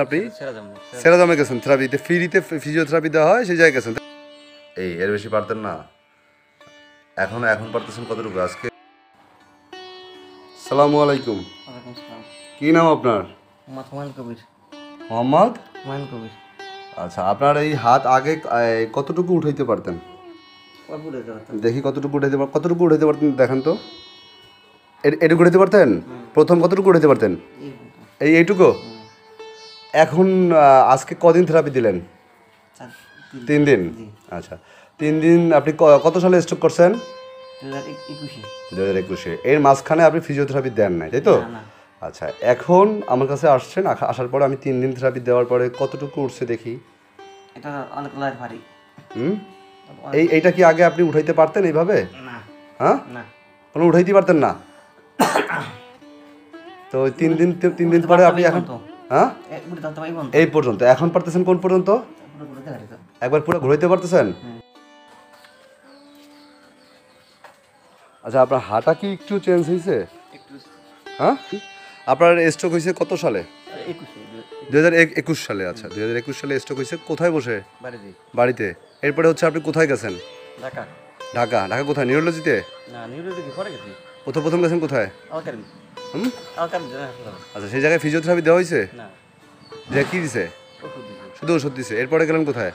আপনি সেরাজমে গেছেন থেরাপিতে, ফ্রিতে ফিজিওথেরাপি দেওয়া হয়, সেই জায়গায় গেছেন। এর বেশি পারতেন না? এখন পারতেছেন কতটুকু আজকে? আসসালামু আলাইকুম। কি নাম আপনার? মোহাম্মদ হুমায়ুন কবির। আচ্ছা, আপনার এই হাত আগে কতটুকু উঠাইতে পারতেন? দেখি কতটুকু উঠাইতে পারতেন দেখেন তো। এটুকু উঠাইতে পারতেন? প্রথম কতটুকু উঠাইতে পারতেন? এইটুকু। এখন আজকে কদিন থেরাপি দিলেন? 3 দিন। আচ্ছা, 3 দিন। আপনি কত সালে স্ট্রোক করছেন? 2021-এ। এর মাঝখানে আপনি ফিজিওথেরাপি দেন নাই, তাই তো? আচ্ছা, এখন আমার কাছে আসছেন, আসার পরে আমি 3 দিন থেরাপি দেওয়ার পরে কতটুকু উঠছে দেখি। এইটা কি আগে আপনি উঠাইতে পারতেন এইভাবে? হ্যাঁ, কোনো উঠাইতে পারতেন না? তো 3 দিন পরে আপনি এখন হ্যাঁ এই পর্যন্ত এখন পারতেছেন? কোন পর্যন্ত? একবার পুরো ঘুরাইতে পারতেছেন? আচ্ছা, আপনার হাঁটা কি একটু চেঞ্জ হয়েছে? হ্যাঁ, আপনার স্ট্রোক হয়েছে কত সালে? 2021 সালে। আচ্ছা, 2021 সালে স্ট্রোক হয়েছে। কোথায় বসে? বাড়িতে। এরপরে হচ্ছে আপনি কোথায় গেছেন? ঢাকা। কোথায়? নিউরোলজিতে? প্রথম গেছেন কোথায়? আচ্ছা, সেই জায়গায় ফিজিওথেরাপি দেওয়া হয়েছে? যে কি দিছে? শুধু ওষুধ দিছে। এরপরে গেলেন কোথায়?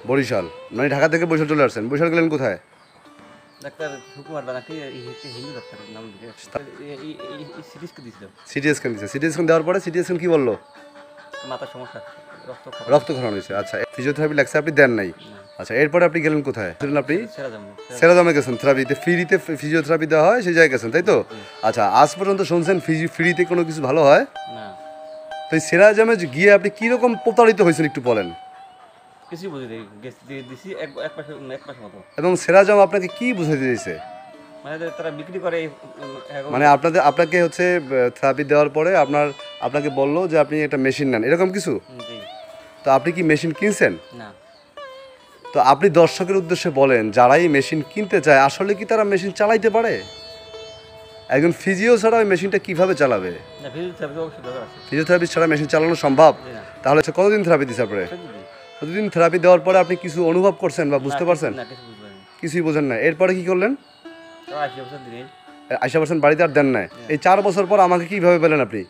বরিশাল। মানে ঢাকা থেকে বরিশাল চলে আসছেন। বরিশাল গেলেন কোথায়? সিটি স্ক্যান দিছে। সিটি স্ক্যান দেওয়ার পরে সিটি স্ক্যান কি বললো? রক্তক্ষরণ হয়েছে। আচ্ছা, ফিজিওথেরাপি লাগছে, আপনি দেন নাই। আচ্ছা, এরপরে আপনি গেলেন কোথায়? আপনি সেরাজমে গেছেন থেরাপিতে, ফ্রিতে ফিজিওথেরাপি দেওয়া হয়, সেই জায়গায় গেছেন, তাই তো? আচ্ছা, আজ পর্যন্ত শুনছেন ফ্রিতে কোনো কিছু ভালো হয়? তো এই সেরাজমে গিয়ে আপনি কিরকম প্রতারিত হয়েছেন একটু বলেন। এবং সেরাজম আপনাকে কি বুঝাইতে দিয়েছে? মানে আপনাকে হচ্ছে থেরাপি দেওয়ার পরে আপনাকে বললো যে আপনি একটা মেশিন নেন, এরকম কিছু? তো আপনি কি মেশিন কিনছেন? তো আপনি দর্শকের উদ্দেশ্যে বলেন, যারাই মেশিন কিনতে চায় আসলে কি তারা মেশিন চালাইতে পারে? একজন ফিজিও ছাড়া ওই মেশিনটা কিভাবে চালাবে? ফিজিওথেরাপি ছাড়া মেশিন চালানো সম্ভব? তাহলে কতদিন থেরাপি দিচ্ছে আপনি? প্রতিদিন থেরাপি দেওয়ার পরে আপনি কিছু অনুভব করছেন বা বুঝতে পারছেন? কিছুই বোঝেন না। এরপরে কি করলেন? 80% বাড়িতে আর দেন নাই। এই 4 বছর পর আমাকে কিভাবে পেলেন আপনি?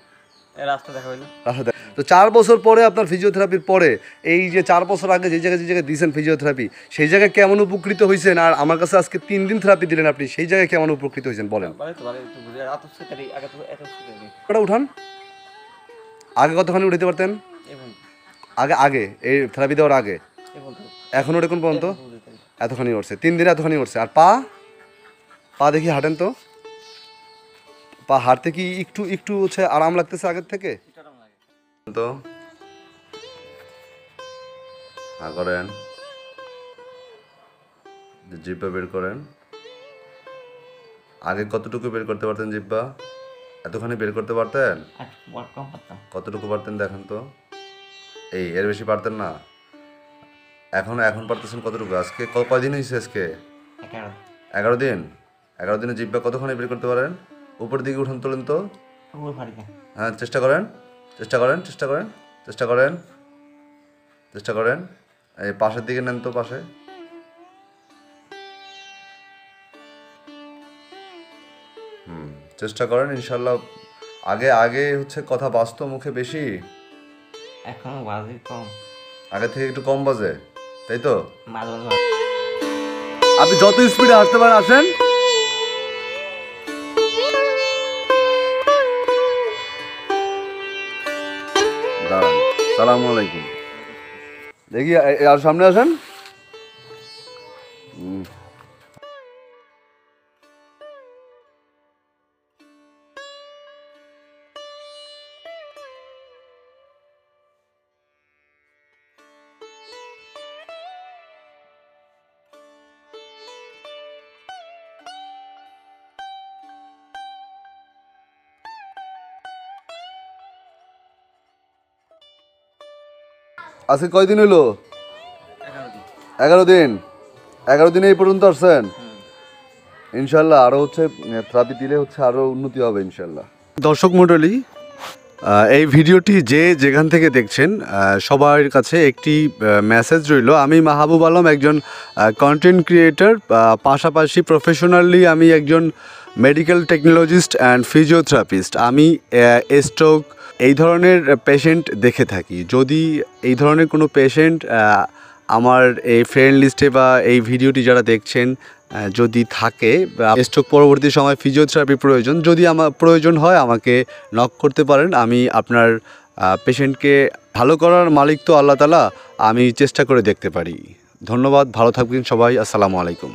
তো 4 বছর পরে আপনার ফিজিওথেরাপির পরে এই যে 4 বছর আগে যে জায়গায় দিয়েছেন ফিজিওথেরাপি, সেই জায়গায় কেমন উপকৃত হয়েছেন? আর আমার কাছে আজকে 3 দিন থেরাপি দিলেন, আপনি সেই জায়গায় কেমন উপকৃত হয়েছেন বলেন। উঠান। আগে কতখানি উঠাইতে পারতেন? আগে এই থেরাপি দেওয়ার আগে এখন ওটা কোন পর্যন্ত? এতখানি উঠছে। 3 দিনে এতখানি উঠছে। আর পা দেখি হাঁটেন তো। পা হাঁটতে কি একটু হচ্ছে আরাম লাগতেছে আগের থেকে? তো করেন, জিব্বা বের করেন। আগে কতটুকু বের করতে পারতেন জিব্বা? এতখানি বের করতে পারতেন? কতটুকু পারতেন দেখেন তো। এর বেশি পারতেন না? এখন পারতেছেন কতটুকু আজকে? কয়দিন হয়েছে আজকে? 11 দিন। 11 দিনে জিব্বা কতখানি বের করতে পারেন? উপরের দিকে উঠান, তোলেন তো। হ্যাঁ, চেষ্টা করেন। এই পাশের দিকে নেন তো, পাশে। চেষ্টা করেন, ইনশাল্লাহ। আগে হচ্ছে কথা বাজতো মুখে বেশি, এখন বাজে কম। আগে থেকে একটু কম বাজে, তাই তো? আপনি যত স্পিডে হাঁটতে পারেন আসেন। দাঁড়ান। সালামু আলাইকুম। দেখি আর সামনে আসেন। আজকে কয়দিন হইলো? 11 দিন। 11 দিনে এই পর্যন্ত আসছেন। ইনশাল্লাহ আরো হচ্ছে থেরাপি দিলে হচ্ছে আরো উন্নতি হবে ইনশাল্লাহ। দর্শক মণ্ডলী, এই ভিডিওটি যে যেখান থেকে দেখছেন সবার কাছে একটি মেসেজ রইল। আমি মাহবুব আলম একজন কন্টেন্ট ক্রিয়েটর, পাশাপাশি প্রফেশনালি আমি একজন মেডিকেল টেকনোলজিস্ট অ্যান্ড ফিজিওথেরাপিস্ট। আমি স্ট্রোক এই ধরনের পেশেন্ট দেখে থাকি। যদি এই ধরনের কোনো পেশেন্ট আমার এই ফ্রেন্ড লিস্টে বা এই ভিডিওটি যারা দেখছেন যদি থাকে, স্ট্রোক পরবর্তী সময় ফিজিওথেরাপি প্রয়োজন, যদি আমার প্রয়োজন হয় আমাকে নক করতে পারেন। আমি আপনার পেশেন্টকে ভালো করার মালিক তো আল্লাহ তাআলা, আমি চেষ্টা করে দেখতে পারি। ধন্যবাদ, ভালো থাকবেন সবাই। আসসালামু আলাইকুম।